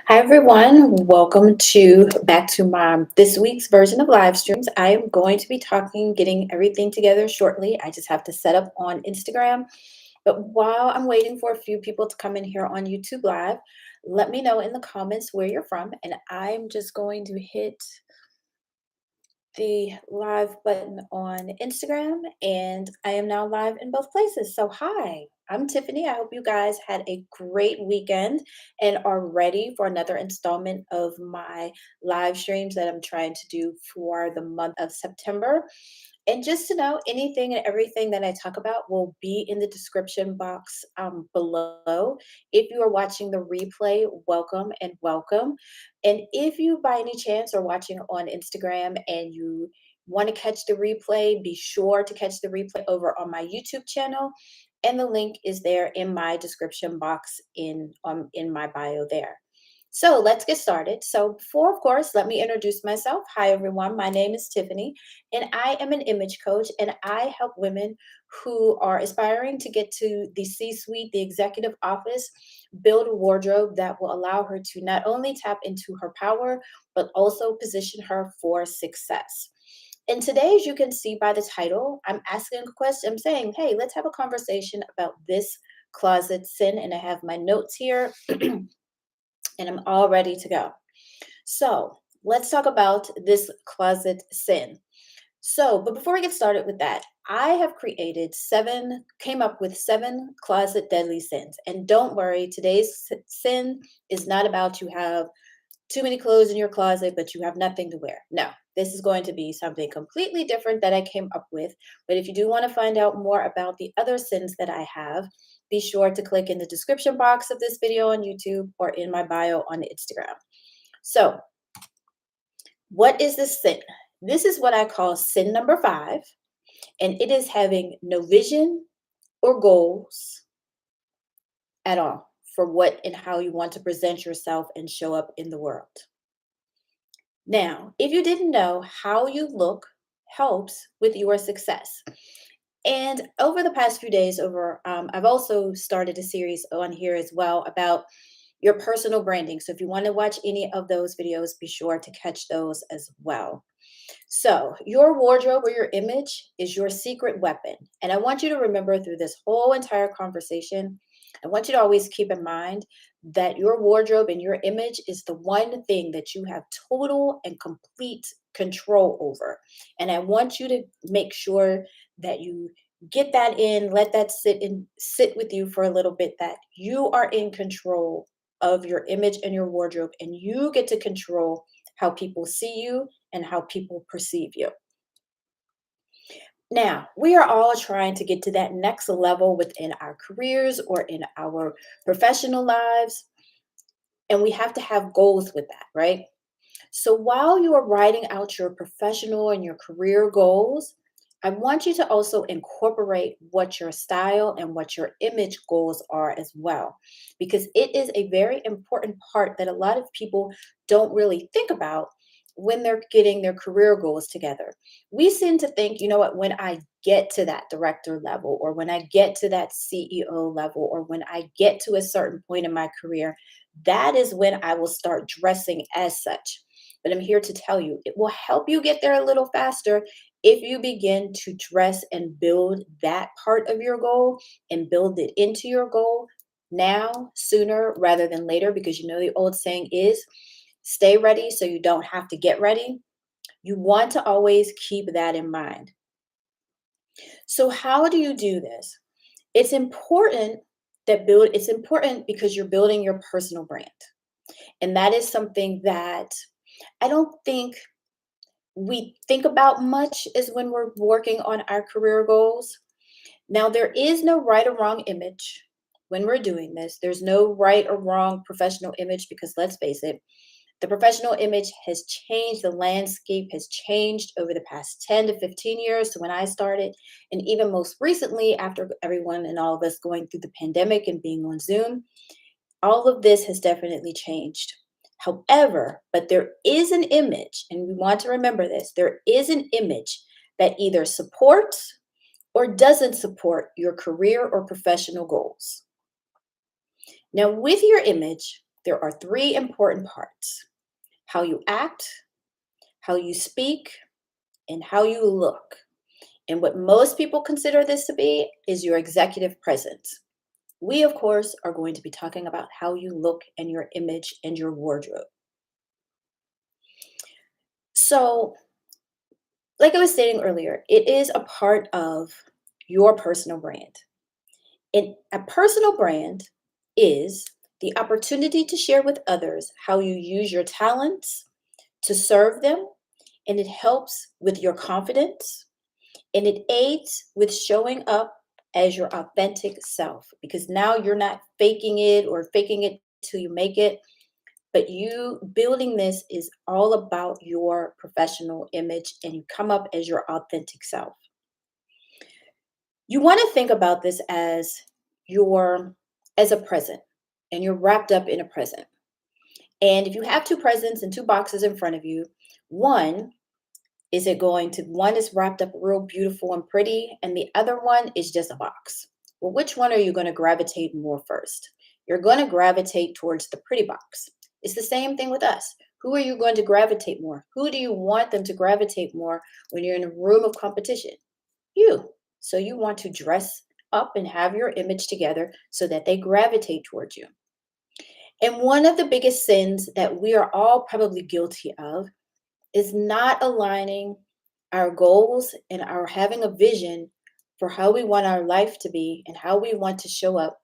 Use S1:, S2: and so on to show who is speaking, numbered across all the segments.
S1: Hi everyone, welcome to back to my this week's version of live streams. I am going to be getting everything together shortly. I just have to set up on Instagram. But while I'm waiting for a few people to come in here on YouTube Live, let me know in the comments where you're from, and I'm just going to hit the live button on Instagram, and I am now live in both places. So, hi, I'm Tiffany. I hope you guys had a great weekend and are ready for another installment of my live streams that I'm trying to do for the month of September. And just to know, anything and everything that I talk about will be in the description box below. If you are watching the replay, welcome and welcome. And if you, by any chance, are watching on Instagram and you want to catch the replay, be sure to catch the replay over on my YouTube channel. And the link is there in my description box in my bio there. So let's get started. So before, of course, let me introduce myself. Hi, everyone. My name is Tiffany, and I am an image coach, and I help women who are aspiring to get to the C-suite, the executive office, build a wardrobe that will allow her to not only tap into her power, but also position her for success. And today, as you can see by the title, I'm asking a question. I'm saying, hey, let's have a conversation about this closet sin. And I have my notes here and I'm all ready to go. So let's talk about this closet sin. But before we get started with that, I have came up with seven closet deadly sins. And don't worry, today's sin is not about you have too many clothes in your closet, but you have nothing to wear. No, this is going to be something completely different that I came up with. But if you do want to find out more about the other sins that I have, be sure to click in the description box of this video on YouTube or in my bio on Instagram. So, what is this sin? This is what I call sin number 5, and it is having no vision or goals at all for what and how you want to present yourself and show up in the world. Now, if you didn't know, how you look helps with your success. And over the past few days, I've also started a series on here as well about your personal branding. So if you want to watch any of those videos, be sure to catch those as well. So, your wardrobe or your image is your secret weapon. And I want you to remember through this whole entire conversation, I want you to always keep in mind that your wardrobe and your image is the one thing that you have total and complete control over. And I want you to make sure that you get that in, let that sit with you for a little bit, that you are in control of your image and your wardrobe, and you get to control how people see you and how people perceive you. Now, we are all trying to get to that next level within our careers or in our professional lives, and we have to have goals with that, right? So while you are writing out your professional and your career goals, I want you to also incorporate what your style and what your image goals are as well, because it is a very important part that a lot of people don't really think about when they're getting their career goals together. We seem to think, you know what, when I get to that director level, or when I get to that CEO level, or when I get to a certain point in my career, that is when I will start dressing as such. But I'm here to tell you, it will help you get there a little faster if you begin to dress and build that part of your goal and build it into your goal now, sooner rather than later, because you know the old saying is stay ready so you don't have to get ready. You want to always keep that in mind. So, how do you do this? It's important it's important because you're building your personal brand. And that is something that I don't think we think about much is when we're working on our career goals. Now, there is no right or wrong image when we're doing this. There's no right or wrong professional image because let's face it, the professional image has changed, the landscape has changed over the past 10 to 15 years to when I started. And even most recently, after everyone and all of us going through the pandemic and being on Zoom, all of this has definitely changed. However, but there is an image, and we want to remember this, there is an image that either supports or doesn't support your career or professional goals. Now, with your image, there are three important parts: how you act, how you speak, and how you look. And what most people consider this to be is your executive presence. We, of course, are going to be talking about how you look and your image and your wardrobe. So, like I was stating earlier, it is a part of your personal brand. And a personal brand is the opportunity to share with others how you use your talents to serve them, and it helps with your confidence, and it aids with showing up as your authentic self, because now you're not faking it or faking it till you make it, but you building this is all about your professional image, and you come up as your authentic self. You want to think about this as your as a present, and you're wrapped up in a present. And if you have two presents and two boxes in front of you, one one is wrapped up real beautiful and pretty, and the other one is just a box. Well, which one are you going to gravitate more first? You're going to gravitate towards the pretty box. It's the same thing with us. Who are you going to gravitate more? Who do you want them to gravitate more when you're in a room of competition? You. So you want to dress up and have your image together so that they gravitate towards you. And one of the biggest sins that we are all probably guilty of is not aligning our goals and our having a vision for how we want our life to be and how we want to show up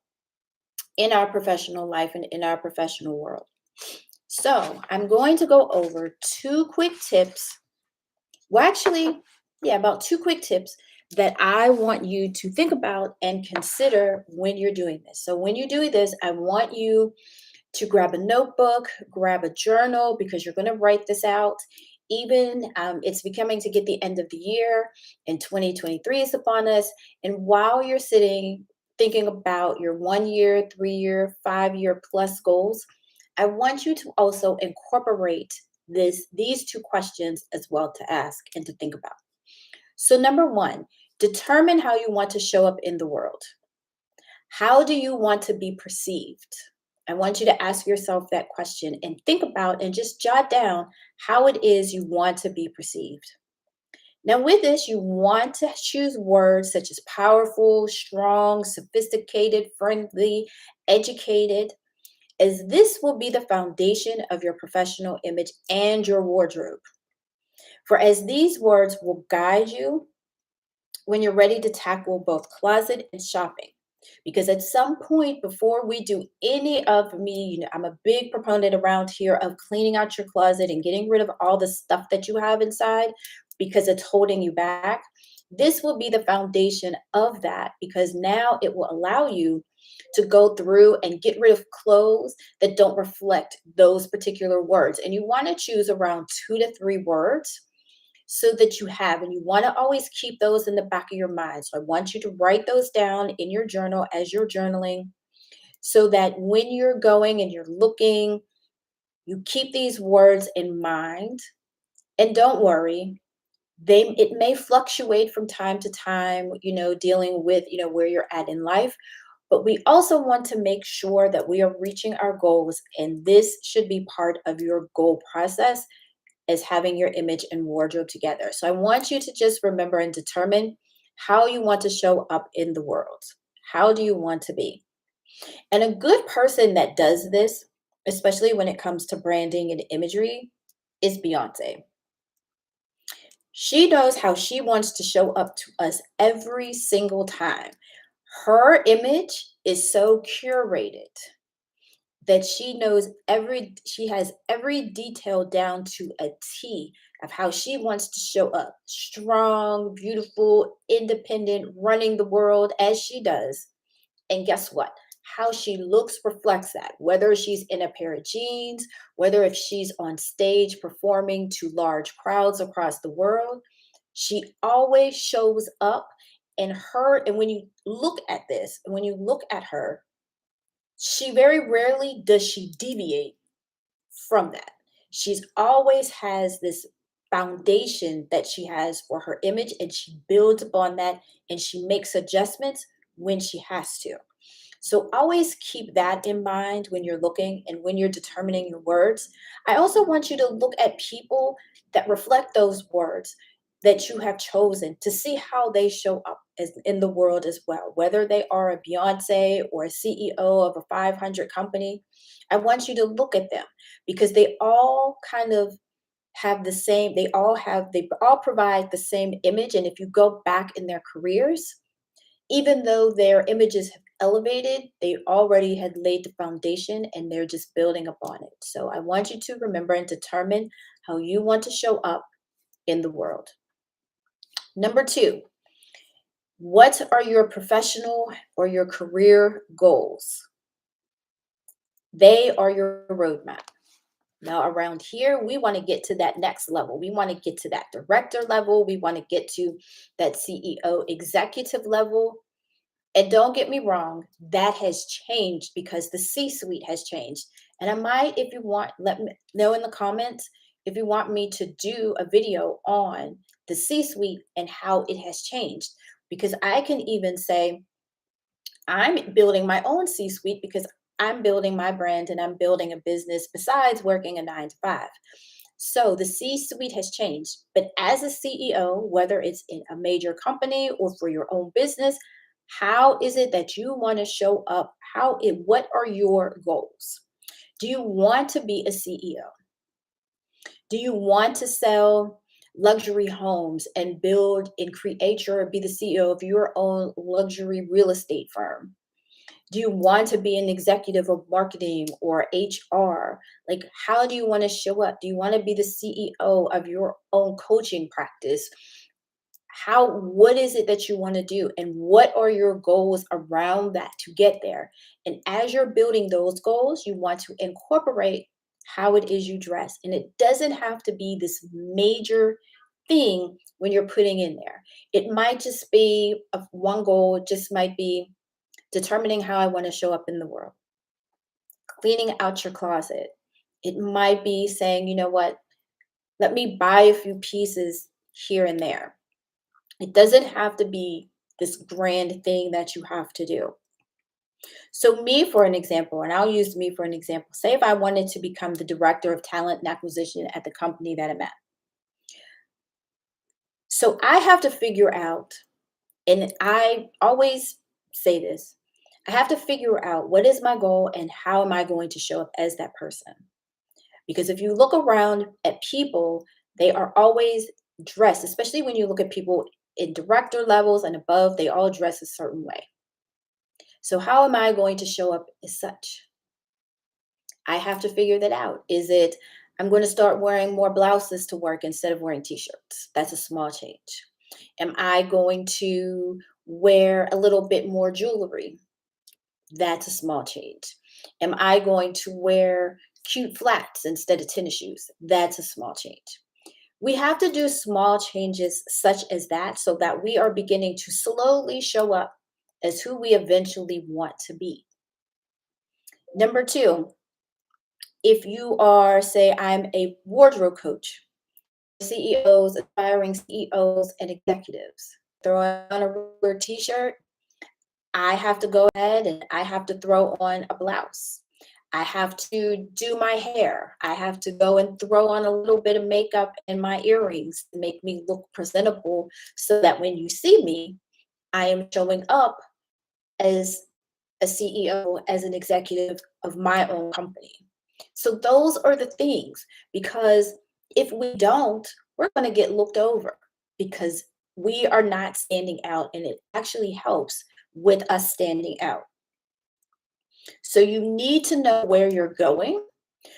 S1: in our professional life and in our professional world. So, I'm going to go over two quick tips. Well, actually, yeah, about two quick tips that I want you to think about and consider when you're doing this. So, when you do this, I want you to grab a notebook, grab a journal, because you're going to write this out. Even it's becoming to get the end of the year, and 2023 is upon us. And while you're sitting thinking about your 1 year, 3 year, 5 year plus goals, I want you to also incorporate these two questions as well to ask and to think about. So, number one, determine how you want to show up in the world. How do you want to be perceived? I want you to ask yourself that question and think about and just jot down how it is you want to be perceived. Now, with this, you want to choose words such as powerful, strong, sophisticated, friendly, educated, as this will be the foundation of your professional image and your wardrobe. For as these words will guide you when you're ready to tackle both closet and shopping. Because at some point before we do any of me, I'm a big proponent around here of cleaning out your closet and getting rid of all the stuff that you have inside because it's holding you back. This will be the foundation of that, because now it will allow you to go through and get rid of clothes that don't reflect those particular words. And you want to choose around 2 to 3 words so that you have, and you want to always keep those in the back of your mind. So I want you to write those down in your journal as you're journaling, so that when you're going and you're looking, you keep these words in mind. And don't worry, it may fluctuate from time to time, dealing with, where you're at in life. But we also want to make sure that we are reaching our goals, and this should be part of your goal process, as having your image and wardrobe together. So I want you to just remember and determine how you want to show up in the world. How do you want to be? And a good person that does this, especially when it comes to branding and imagery, is Beyonce. She knows how she wants to show up to us every single time. Her image is so curated that she has every detail down to a T of how she wants to show up: strong, beautiful, independent, running the world as she does. And guess what? How she looks reflects that, whether she's in a pair of jeans, whether if she's on stage performing to large crowds across the world, she always shows up. And when you look at this, when you look at her, she very rarely does she deviate from that. She's always has this foundation that she has for her image, and she builds upon that, and she makes adjustments when she has to. So always keep that in mind when you're looking and when you're determining your words. I also want you to look at people that reflect those words that you have chosen to see how they show up as in the world as well. Whether they are a Beyonce or a CEO of a 500 company, I want you to look at them because they all kind of have the same, they all provide the same image. And if you go back in their careers, even though their images have elevated, they already had laid the foundation and they're just building upon it. So I want you to remember and determine how you want to show up in the world. Number two, what are your professional or your career goals? They are your roadmap. Now, around here, we want to get to that next level. We want to get to that director level. We want to get to that CEO executive level. And don't get me wrong, that has changed because the C suite has changed. And I might, if you want, let me know in the comments if you want me to do a video on the C suite and how it has changed. Because I can even say, I'm building my own C suite because I'm building my brand and I'm building a business besides working a 9 to 5. So the C suite has changed. But as a CEO, whether it's in a major company or for your own business, how is it that you want to show up? What are your goals? Do you want to be a CEO? Do you want to sell luxury homes and build and create be the CEO of your own luxury real estate firm? Do you want to be an executive of marketing or HR? Like, how do you want to show up? Do you want to be the CEO of your own coaching practice? What is it that you want to do? And what are your goals around that to get there? And as you're building those goals, you want to incorporate how it is you dress. And it doesn't have to be this major thing when you're putting in there. It might just be one goal, it just might be determining how I want to show up in the world, cleaning out your closet. It might be saying, you know what, let me buy a few pieces here and there. It doesn't have to be this grand thing that you have to do. So, me for an example, and I'll use me for an example. Say if I wanted to become the director of talent and acquisition at the company that I'm at. So, I have to figure out, and I always say this, I have to figure out what is my goal and how am I going to show up as that person. Because if you look around at people, they are always dressed, especially when you look at people in director levels and above, they all dress a certain way. So, how am I going to show up as such? I have to figure that out. Is it, I'm going to start wearing more blouses to work instead of wearing t shirts? That's a small change. Am I going to wear a little bit more jewelry? That's a small change. Am I going to wear cute flats instead of tennis shoes? That's a small change. We have to do small changes such as that so that we are beginning to slowly show up as who we eventually want to be. Number two, if you are, say, I'm a wardrobe coach, CEOs, aspiring CEOs, and executives, throw on a regular t shirt, I have to go ahead and I have to throw on a blouse. I have to do my hair. I have to go and throw on a little bit of makeup and my earrings to make me look presentable so that when you see me, I am showing up as a CEO, as an executive of my own company. So those are the things, because if we don't, we're going to get looked over because we are not standing out, and it actually helps with us standing out. So you need to know where you're going.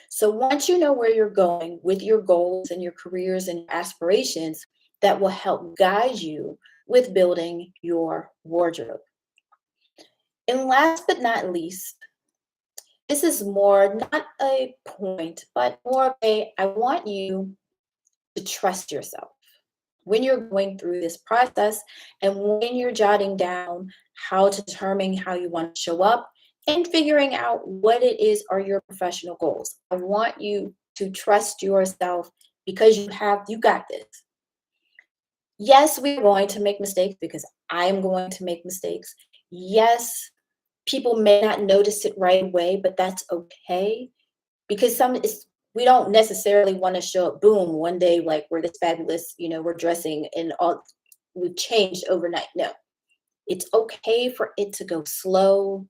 S1: So once you know where you're going with your goals and your careers and aspirations, that will help guide you with building your wardrobe. And last but not least, this is more not a point, but more of I want you to trust yourself when you're going through this process and when you're jotting down how to determine how you want to show up and figuring out what it is are your professional goals. I want you to trust yourself because you got this. Yes, we're going to make mistakes because I am going to make mistakes. Yes, People may not notice it right away, but that's okay because we don't necessarily want to show up, boom, one day, like we're this fabulous, we're dressing and all we've changed overnight. No, it's okay for it to go slow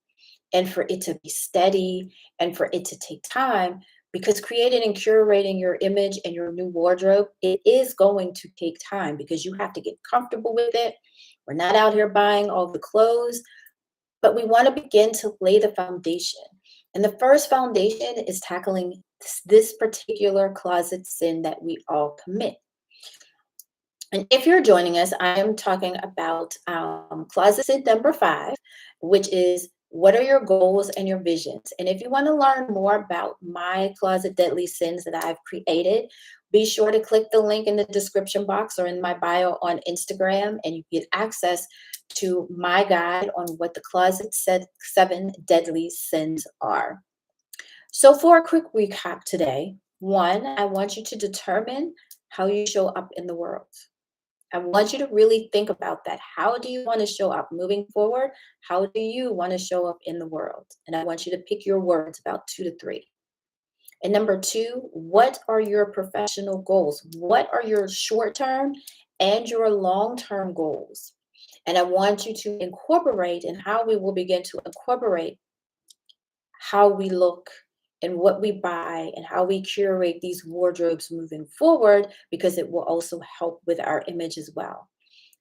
S1: and for it to be steady and for it to take time because creating and curating your image and your new wardrobe, it is going to take time because you have to get comfortable with it. We're not out here buying all the clothes, but we want to begin to lay the foundation. And the first foundation is tackling this particular closet sin that we all commit. And if you're joining us, I am talking about closet sin number 5, which is what are your goals and your visions? And if you want to learn more about my closet deadly sins that I've created, be sure to click the link in the description box or in my bio on Instagram, and you get access to my guide on what the closet 7 deadly sins are. So, for a quick recap today, one, I want you to determine how you show up in the world. I want you to really think about that. How do you want to show up moving forward? How do you want to show up in the world? And I want you to pick your words, about 2 to 3. And number 2, what are your professional goals? What are your short term and your long term goals? And I want you to incorporate, and how we will begin to incorporate how we look and what we buy and how we curate these wardrobes moving forward, because it will also help with our image as well.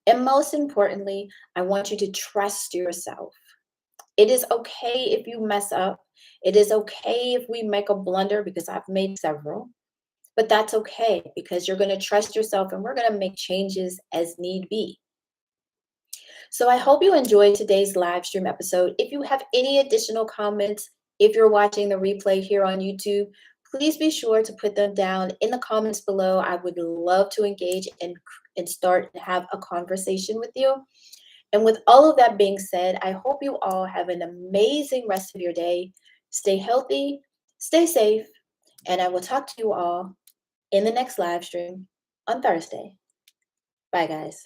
S1: And most importantly, I want you to trust yourself. It is okay if you mess up. It is okay if we make a blunder, because I've made several, but that's okay because you're going to trust yourself and we're going to make changes as need be. So I hope you enjoyed today's live stream episode. If you have any additional comments, if you're watching the replay here on YouTube, please be sure to put them down in the comments below. I would love to engage and start and have a conversation with you. And with all of that being said, I hope you all have an amazing rest of your day. Stay healthy, stay safe, and I will talk to you all in the next live stream on Thursday. Bye, guys.